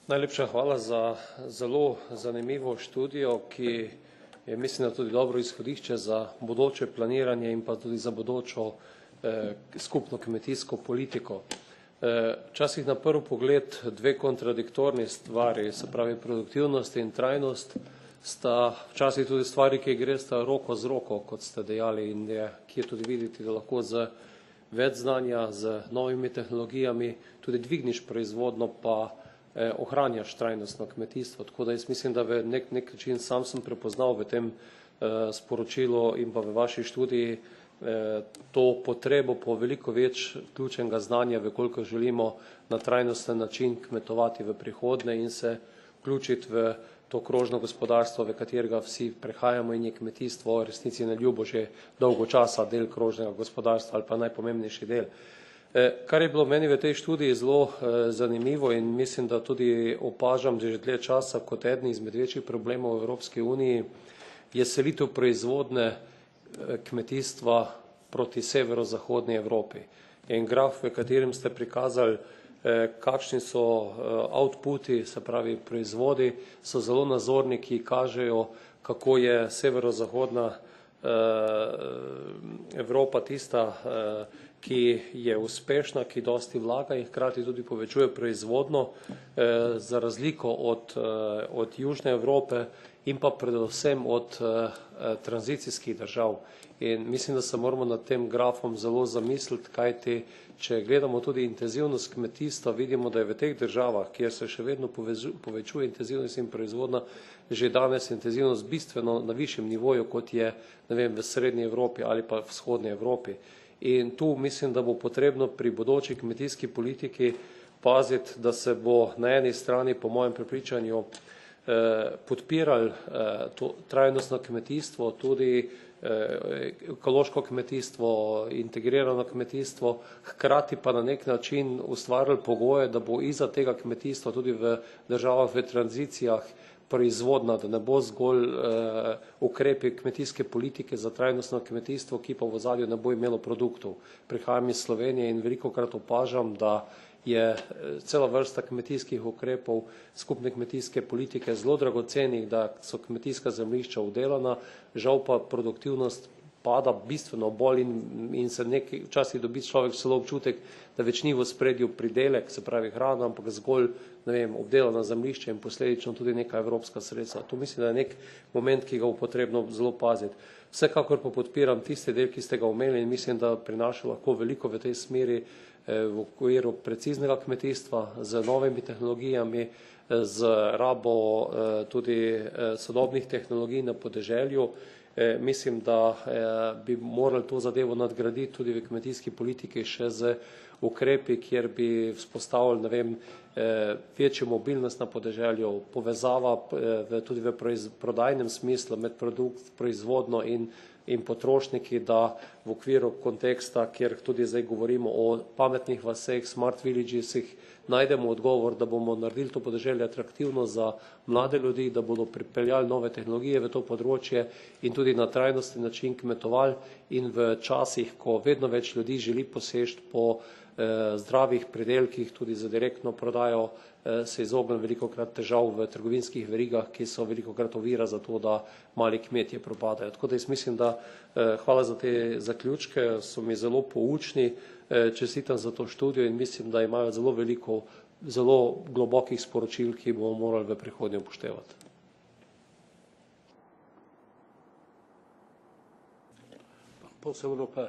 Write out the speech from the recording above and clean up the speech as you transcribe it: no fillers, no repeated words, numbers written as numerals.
Najlepša hvala za zelo zanimivo študijo, ki je, mislim, da tudi dobro izhodišče za bodoče planiranje in pa tudi za bodočo skupno kmetijsko politiko. Včasih na prvi pogled dve kontradiktorni stvari, se pravi produktivnost in trajnost, sta včasih tudi stvari, ki gresta roko z roko, kot ste dejali, in ki je tudi videti, da lahko z več znanja, z novimi tehnologijami tudi dvigniš proizvodno, pa ohranjaš trajnostno kmetijstvo. Tako da jaz mislim, da v nek način sam sem prepoznal v tem sporočilu in pa v vaši študiji to potrebo po veliko več ključnega znanja, koliko želimo na trajnosten način kmetovati v prihodnje in se vključiti v to krožno gospodarstvo, v katerega vsi prehajamo, in je kmetijstvo v resnici na ljubo že dolgo časa del krožnega gospodarstva ali pa najpomembnejši del. Kar je bilo meni v tej študiji zelo zanimivo in mislim, da tudi opažam že dlje časa kot eden izmed večjih problemov v Evropski uniji, je selitev proizvodne kmetijstva proti severozahodni Evropi. En graf, v katerem ste prikazali, kakšni so outputi, se pravi proizvodi, so zelo nazorni, ki kažejo, kako je severozahodna Evropa tista, ki je uspešna, ki dosti vlaga in hkrati tudi povečuje proizvodno, za razliko od Južne Evrope in pa predvsem od tranzicijskih držav. In mislim, da se moramo nad tem grafom zelo zamisliti, kajti če gledamo tudi intenzivnost kmetijstva, vidimo, da je v teh državah, kjer se še vedno povečuje intenzivnost in proizvodnja, že danes intenzivnost bistveno na višjem nivoju, kot je, ne vem, v srednji Evropi ali pa v vzhodni Evropi. In tu mislim, da bo potrebno pri bodoči kmetijski politiki paziti, da se bo na eni strani, po mojem prepričanju, podpirali to trajnostno kmetijstvo, tudi ekološko kmetijstvo, integrirano kmetijstvo, hkrati pa na nek način ustvarili pogoje, da bo izza tega kmetijstva tudi v državah v tranzicijah proizvodna, da ne bo zgolj ukrepi kmetijske politike za trajnostno kmetijstvo, ki pa v ozadju ne bo imelo produktov. Prihajam iz Slovenije in velikokrat opažam, da je cela vrsta kmetijskih ukrepov skupne kmetijske politike zelo dragocenih, da so kmetijska zemljišča obdelana, žal pa produktivnost pada bistveno bolj in se včasih dobi človek celo občutek, da več ni v ospredju pridelek, se pravi hrana, ampak zgolj, ne vem, obdelana zemljišča in posledično tudi neka evropska sredstva. To mislim, da je nek moment, ki ga bo potrebno zelo paziti. Vsekakor pa podpiram tisti del, ki ste ga omenili, in mislim, da prinaša lahko veliko v tej smeri v okviru preciznega kmetijstva z novimi tehnologijami, z rabo tudi sodobnih tehnologij na podeželju. Mislim, da bi morali to zadevo nadgraditi tudi v kmetijski politiki še z ukrepi, kjer bi vzpostavili, ne vem, večjo mobilnost na podeželju, povezava tudi v prodajnem smislu med proizvodno in potrošniki, da v okviru konteksta, kjer tudi zdaj govorimo o pametnih vaseh, smart villagesih, najdemo odgovor, da bomo naredili to podeželje atraktivno za mlade ljudi, da bodo pripeljali nove tehnologije v to področje in tudi na trajnostni način kmetovali, in v časih, ko vedno več ljudi želi poseči po zdravih pridelkih, tudi za direktno prodajo, se izognili velikokrat težav v trgovinskih verigah, ki so velikokrat ovira za to, da mali kmetje propadajo. Tako da jaz mislim, da hvala za te zaključke, so mi zelo poučni, čestitam za to študijo in mislim, da imajo zelo veliko, zelo globokih sporočil, ki bomo morali v prihodnje upoštevati. Posel Evropa.